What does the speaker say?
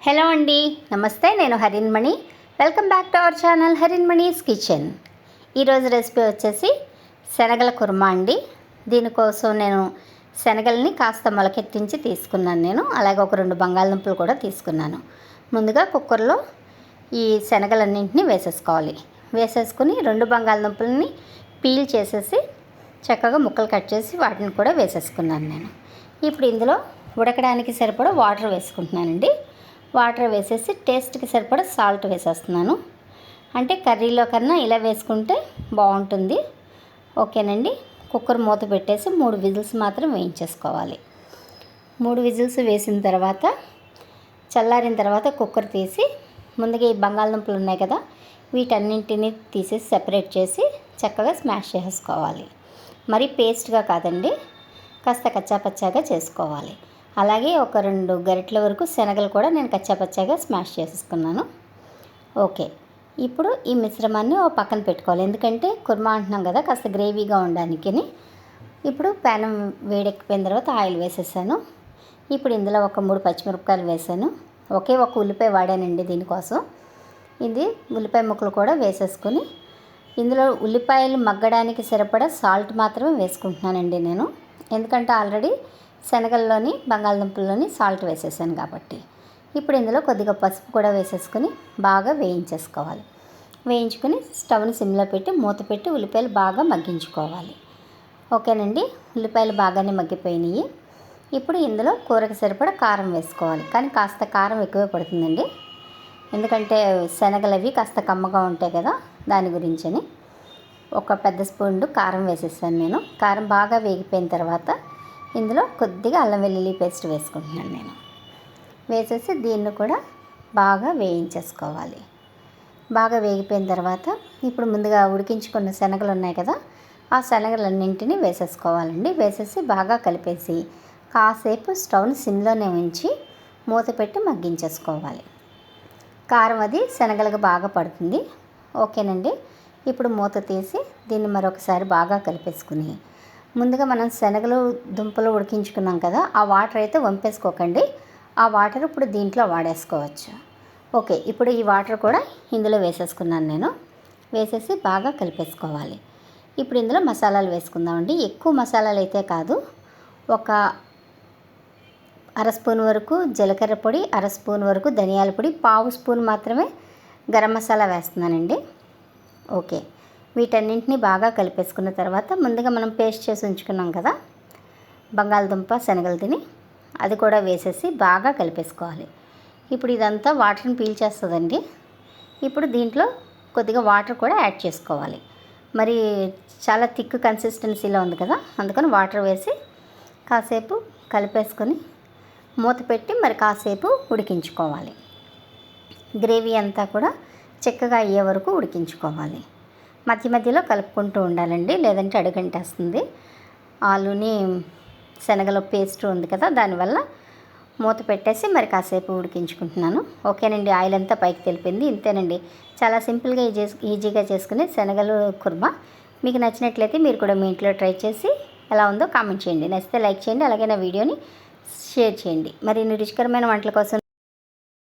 Hello అండి, నమస్తే. నేను Harinmani. Welcome back to our channel Harinmani's kitchen. ఈరోజు రెసిపీ వచ్చేసి శనగల కుర్మా అండి. దీనికోసం నేను శనగల్ని కాస్త మొలకెత్తించి తీసుకున్నాను. అలాగే ఒక 2 బంగాళదుంపలు కూడా తీసుకున్నాను. ముందుగా కుక్కర్లో ఈ శనగలన్నింటినీ వేసేసుకుని 2 బంగాళదుంపలని పీల్ చేసేసి చక్కగా ముక్కలు కట్ చేసి వాటిని కూడా వేసేసుకున్నాను నేను. ఇప్పుడు ఇందులో ఉడకడానికి సరిపడా వాటర్ వేసుకుంటున్నానండి. వాటర్ వేసేసి టేస్ట్కి సరిపడా సాల్ట్ వేసేస్తున్నాను. అంటే కర్రీలో కన్నా ఇలా వేసుకుంటే బాగుంటుంది. ఓకేనండి. కుక్కర్ మూత పెట్టేసి 3 విజిల్స్ మాత్రం వేయించేసుకోవాలి. 3 విజిల్స్ వేసిన తర్వాత చల్లారిన తర్వాత కుక్కర్ తీసి ముందుగా ఈ బంగాళదుంపలు ఉన్నాయి కదా, వీటన్నింటినీ తీసేసి సెపరేట్ చేసి చక్కగా స్మాష్ చేసుకోవాలి. మరి పేస్ట్గా కాదండి, కాస్త కచ్చాపచ్చాగా చేసుకోవాలి. అలాగే ఒక 2 గరిటెల వరకు శనగలు కూడా నేను కచ్చాపచ్చాగా స్మాష్ చేసుకున్నాను. ఓకే, ఇప్పుడు ఈ మిశ్రమాన్ని ఓ పక్కన పెట్టుకోవాలి. ఎందుకంటే కుర్మా అంటున్నాం కదా, కాస్త గ్రేవీగా ఉండడానికి. ఇప్పుడు ప్యాన్ వేడెక్కిపోయిన తర్వాత ఆయిల్ వేసేసాను. ఇప్పుడు ఇందులో ఒక 3 పచ్చిమిరపకాయలు వేసాను. ఒకే ఒక ఉల్లిపాయ వాడానండి దీనికోసం. ఇది ఉల్లిపాయ ముక్కలు కూడా వేసేసుకొని ఇందులో ఉల్లిపాయలు మగ్గడానికి సరిపడా సాల్ట్ మాత్రమే వేసుకుంటున్నానండి నేను. ఎందుకంటే ఆల్రెడీ శనగల్లోని బంగాళదుంపల్లోని సాల్ట్ వేసేసాను కాబట్టి. ఇప్పుడు ఇందులో కొద్దిగా పసుపు కూడా వేసేసుకొని బాగా వేయించేసుకోవాలి. వేయించుకొని స్టవ్ని సిమ్లో పెట్టి మూత పెట్టి ఉల్లిపాయలు బాగా మగ్గించుకోవాలి. ఓకేనండి. ఉల్లిపాయలు బాగానే మగ్గిపోయినాయి. ఇప్పుడు ఇందులో కూరకు సరిపడా కారం వేసుకోవాలి. కానీ కాస్త కారం ఎక్కువే పడుతుందండి, ఎందుకంటే శనగలు అవి కాస్త కమ్మగా ఉంటాయి కదా, దాని గురించని. ఒక పెద్ద స్పూన్ కారం వేసేసాను నేను. కారం బాగా వేగిపోయిన తర్వాత ఇందులో కొద్దిగా అల్లం వెల్లుల్లి పేస్ట్ వేసుకుంటున్నాను నేను. వేసేసి దీన్ని కూడా బాగా వేయించేసుకోవాలి. బాగా వేగిపోయిన తర్వాత ఇప్పుడు ముందుగా ఉడికించుకున్న శనగలు ఉన్నాయి కదా, ఆ శనగలన్నింటినీ వేసేసుకోవాలండి. వేసేసి బాగా కలిపేసి కాసేపు స్టవ్ని సిమ్లోనే ఉంచి మూత పెట్టి మగ్గించేసుకోవాలి. కారం అది శనగలకు బాగా పడుతుంది. ఓకేనండి. ఇప్పుడు మూత తీసి దీన్ని మరొకసారి బాగా కలిపేసుకుని ముందుగా మనం శనగలు దుంపలు ఉడికించుకున్నాం కదా, ఆ వాటర్ అయితే వంపేసుకోకండి. ఆ వాటర్ ఇప్పుడు దీంట్లో వాడేసుకోవచ్చు. ఓకే, ఇప్పుడు ఈ వాటర్ కూడా ఇందులో వేసేసుకున్నాను నేను. వేసేసి బాగా కలిపేసుకోవాలి. ఇప్పుడు ఇందులో మసాలాలు వేసుకుందామండి. ఎక్కువ మసాలాలు అయితే కాదు. ఒక 1/2 స్పూన్ వరకు జీలకర్ర పొడి, 1/2 స్పూన్ వరకు ధనియాల పొడి, 1/2 స్పూన్ మాత్రమే గరం మసాలా వేస్తున్నానండి. ఓకే, వీటన్నింటినీ బాగా కలిపేసుకున్న తర్వాత ముందుగా మనం పేస్ట్ చేసి ఉంచుకున్నాం కదా బంగాళదుంప శనగలదిని, అది కూడా వేసేసి బాగా కలిపేసుకోవాలి. ఇప్పుడు ఇదంతా వాటర్ని పీల్చేస్తుందండి. ఇప్పుడు దీంట్లో కొద్దిగా వాటర్ కూడా యాడ్ చేసుకోవాలి. మరి చాలా థిక్ కన్సిస్టెన్సీలో ఉంది కదా, అందుకని వాటర్ వేసి కాసేపు కలిపేసుకొని మూత పెట్టి మరి కాసేపు ఉడికించుకోవాలి. గ్రేవీ అంతా కూడా చిక్కగా అయ్యే వరకు ఉడికించుకోవాలి. మధ్య మధ్యలో కలుపుకుంటూ ఉండాలండి, లేదంటే అడుగంటేస్తుంది. ఆలుని శనగలో పేస్ట్ ఉంది కదా, దానివల్ల మూత పెట్టేసి మరి కాసేపు ఉడికించుకుంటున్నాను. ఓకేనండి. ఆయిల్ అంతా పైకి తెలిపింది. ఇంతేనండి, చాలా సింపుల్గా ఈజీగా చేసుకునే శనగలు కుర్మా. మీకు నచ్చినట్లయితే మీరు కూడా మీ ఇంట్లో ట్రై చేసి ఎలా ఉందో కామెంట్ చేయండి. నచ్చితే లైక్ చేయండి, అలాగే నా వీడియోని షేర్ చేయండి. మరిన్ని రుచికరమైన వంటల కోసం